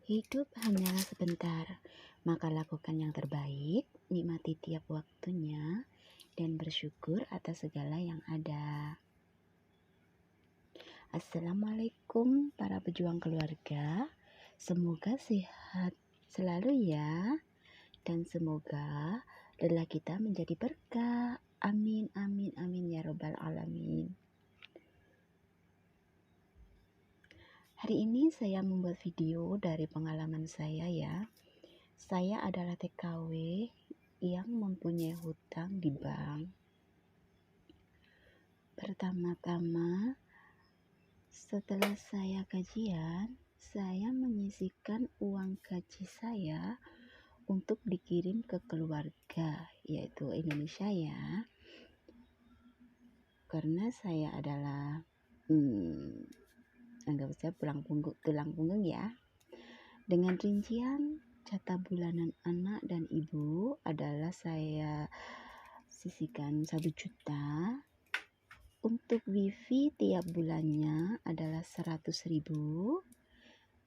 Hidup hanyalah sebentar, maka lakukan yang terbaik, nikmati tiap waktunya, dan bersyukur atas segala yang ada. Assalamualaikum para pejuang keluarga, semoga sehat selalu ya, dan semoga lelah kita menjadi berkah. Amin, amin, amin ya robbal alamin. Hari ini saya membuat video dari pengalaman saya ya. Saya adalah TKW yang mempunyai hutang di bank. Pertama-tama, setelah saya gajian, saya menyisihkan uang gaji saya untuk dikirim ke keluarga, yaitu Indonesia ya. Karena saya adalah anggap saya tulang punggung ya. Dengan rincian jatah bulanan anak dan ibu adalah saya sisihkan 1 juta. Untuk wifi tiap bulannya adalah 100.000.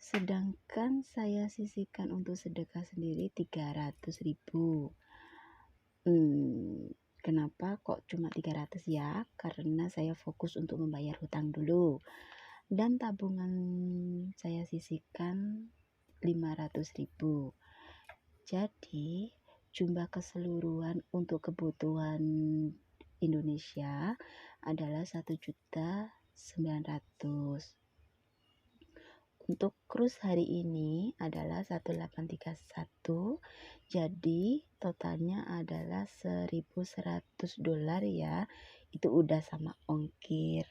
Sedangkan saya sisihkan untuk sedekah sendiri 300.000. Kenapa kok cuma 300 ya? Karena saya fokus untuk membayar hutang dulu. Dan tabungan saya sisihkan 500.000. Jadi jumlah keseluruhan untuk kebutuhan Indonesia adalah 1.900.000. Untuk kurs hari ini adalah 1831. Jadi totalnya adalah $1.100 ya. Itu udah sama ongkir.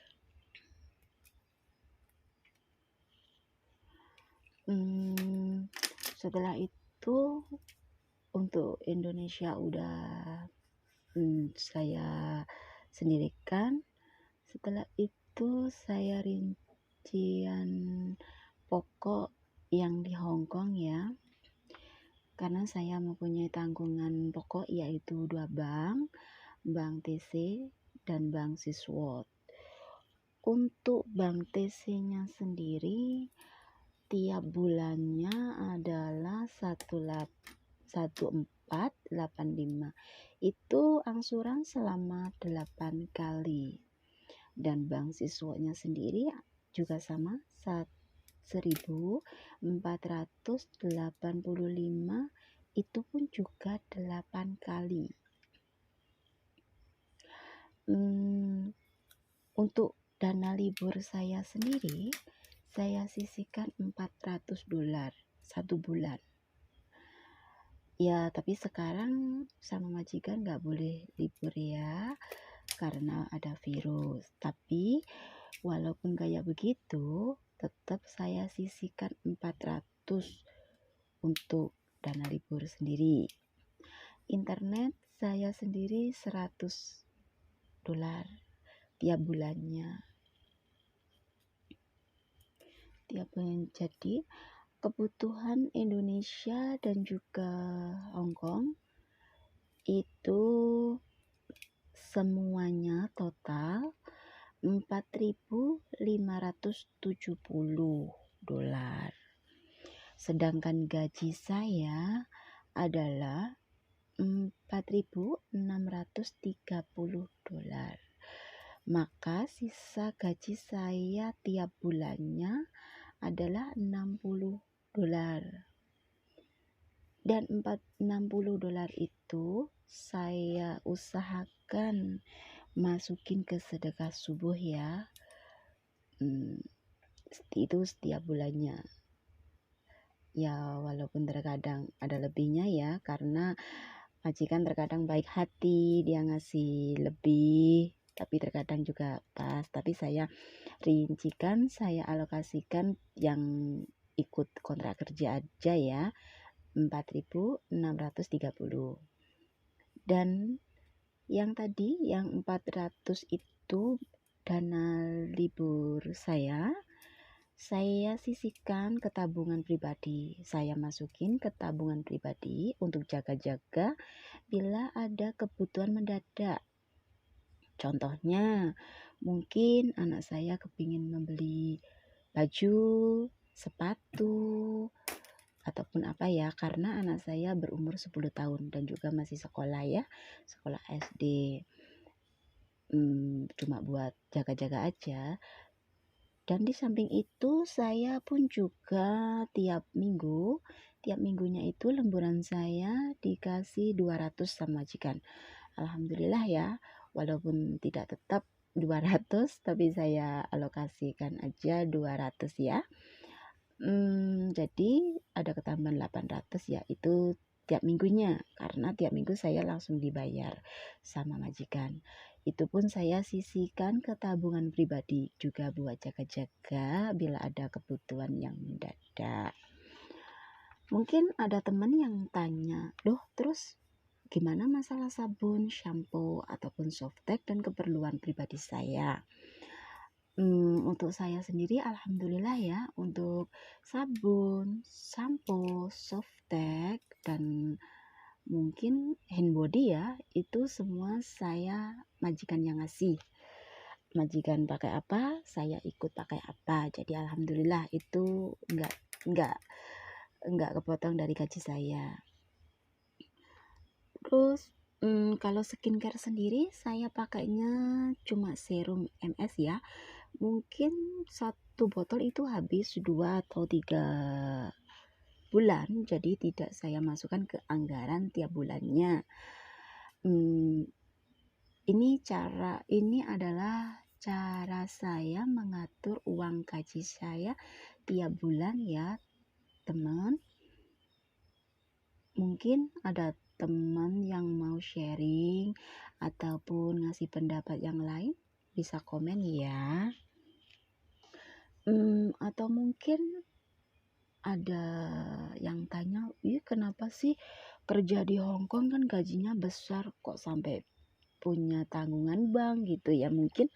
Setelah itu untuk Indonesia udah saya sendirikan. Setelah itu saya rincian pokok yang di Hong Kong ya, karena saya mempunyai tanggungan pokok yaitu 2 bank TC dan bank Siswot. Untuk bank TC nya sendiri tiap bulannya adalah 1485. Itu angsuran selama 8 kali. Dan bank Siswotnya sendiri juga sama 1.485, itu pun juga 8 kali. Untuk dana libur saya sendiri, saya sisihkan $400 1 bulan. Ya, tapi sekarang sama majikan nggak boleh libur ya, karena ada virus. Tapi walaupun kayak begitu, tetap saya sisihkan 400 untuk dana libur sendiri. Internet saya sendiri $100 tiap bulannya. Jadi kebutuhan Indonesia dan juga Hong Kong itu semuanya total $4.570. Sedangkan gaji saya adalah $4.630. Maka sisa gaji saya tiap bulannya adalah $60. Dan $60 itu saya usahakan masukin ke sedekah subuh ya. Itu setiap bulannya. Ya walaupun terkadang ada lebihnya ya, karena majikan terkadang baik hati, dia ngasih lebih, tapi terkadang juga pas. Tapi saya rincikan, saya alokasikan yang ikut kontrak kerja aja ya, 4.630. Dan yang tadi yang 400 itu dana libur saya sisihkan ke tabungan pribadi. Saya masukin ke tabungan pribadi untuk jaga-jaga bila ada kebutuhan mendadak. Contohnya, mungkin anak saya kepingin membeli baju, sepatu, ataupun apa ya, karena anak saya berumur 10 tahun dan juga masih sekolah ya, sekolah SD. Cuma buat jaga-jaga aja. Dan di samping itu saya pun juga tiap minggunya itu lemburan saya dikasih 200 sama majikan. Alhamdulillah ya, walaupun tidak tetap 200 tapi saya alokasikan aja 200 ya. Jadi ada ketambahan 800 ya, itu tiap minggunya, karena tiap minggu saya langsung dibayar sama majikan. Itu pun saya sisihkan ke tabungan pribadi juga buat jaga-jaga bila ada kebutuhan yang mendadak. Mungkin ada teman yang tanya, "Loh, terus gimana masalah sabun, shampoo, ataupun softtek dan keperluan pribadi saya?" Untuk saya sendiri alhamdulillah ya, untuk sabun, sampo, softtek, dan mungkin hand body ya, itu semua saya majikan yang ngasih. Majikan pakai apa, saya ikut pakai apa. Jadi alhamdulillah itu enggak kepotong dari gaji saya. Terus kalau skincare sendiri saya pakainya cuma serum MS ya. Mungkin satu botol itu habis 2 atau 3 bulan, jadi tidak saya masukkan ke anggaran tiap bulannya. Ini adalah cara saya mengatur uang gaji saya tiap bulan ya, teman. Mungkin ada teman yang mau sharing ataupun ngasih pendapat yang lain, bisa komen ya. Atau mungkin ada yang tanya, kenapa sih kerja di Hong Kong kan gajinya besar kok sampai punya tanggungan bank gitu ya mungkin.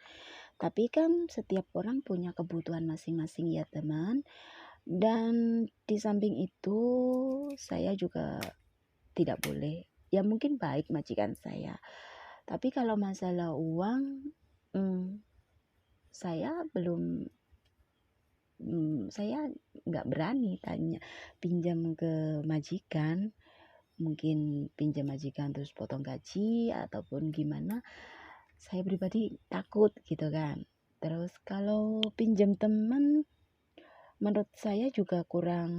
Tapi kan setiap orang punya kebutuhan masing-masing ya teman. Dan di samping itu saya juga tidak boleh, ya mungkin baik majikan saya. Tapi kalau masalah uang, saya nggak berani tanya pinjam ke majikan. Mungkin pinjam majikan terus potong gaji ataupun gimana, saya pribadi takut gitu kan. Terus kalau pinjam teman, menurut saya juga kurang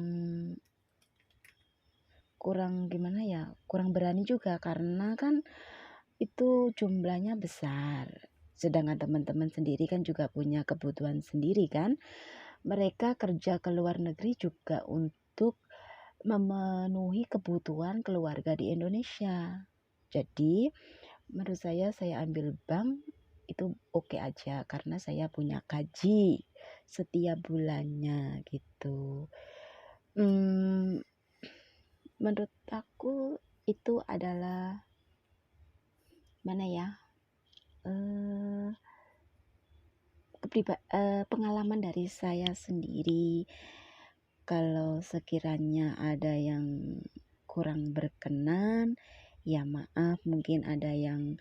gimana ya, kurang berani juga, karena kan itu jumlahnya besar. Sedangkan teman-teman sendiri kan juga punya kebutuhan sendiri kan. Mereka kerja ke luar negeri juga untuk memenuhi kebutuhan keluarga di Indonesia. Jadi menurut saya ambil bank itu oke aja, karena saya punya gaji setiap bulannya gitu. Menurut aku itu adalah pengalaman dari saya sendiri. Kalau sekiranya ada yang kurang berkenan, ya maaf, mungkin ada yang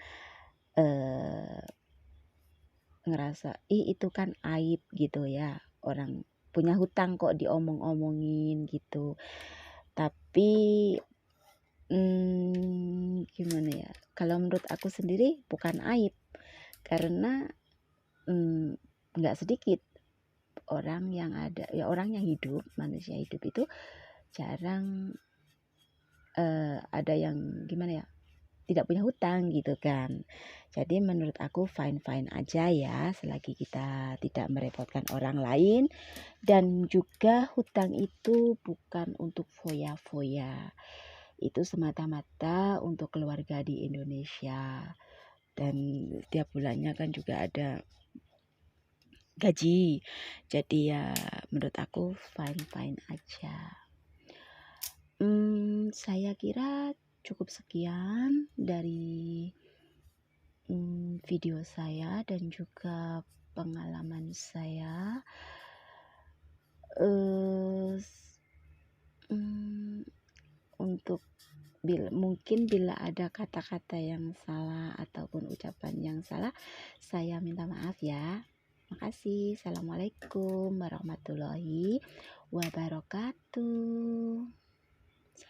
ngerasa itu kan aib gitu ya, orang punya hutang kok diomong-omongin gitu. Tapi gimana ya, kalau menurut aku sendiri bukan aib, karena nggak sedikit orang yang hidup, manusia hidup itu jarang ada yang gimana ya, tidak punya hutang gitu kan. Jadi menurut aku fine-fine aja ya, selagi kita tidak merepotkan orang lain. Dan juga hutang itu bukan untuk foya-foya, itu semata-mata untuk keluarga di Indonesia. Dan tiap bulannya kan juga ada gaji, jadi ya menurut aku fine-fine aja. Saya kira cukup sekian dari video saya dan juga pengalaman saya. Untuk mungkin bila ada kata-kata yang salah ataupun ucapan yang salah, saya minta maaf ya. Makasih. Assalamualaikum warahmatullahi wabarakatuh.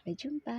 Sampai jumpa.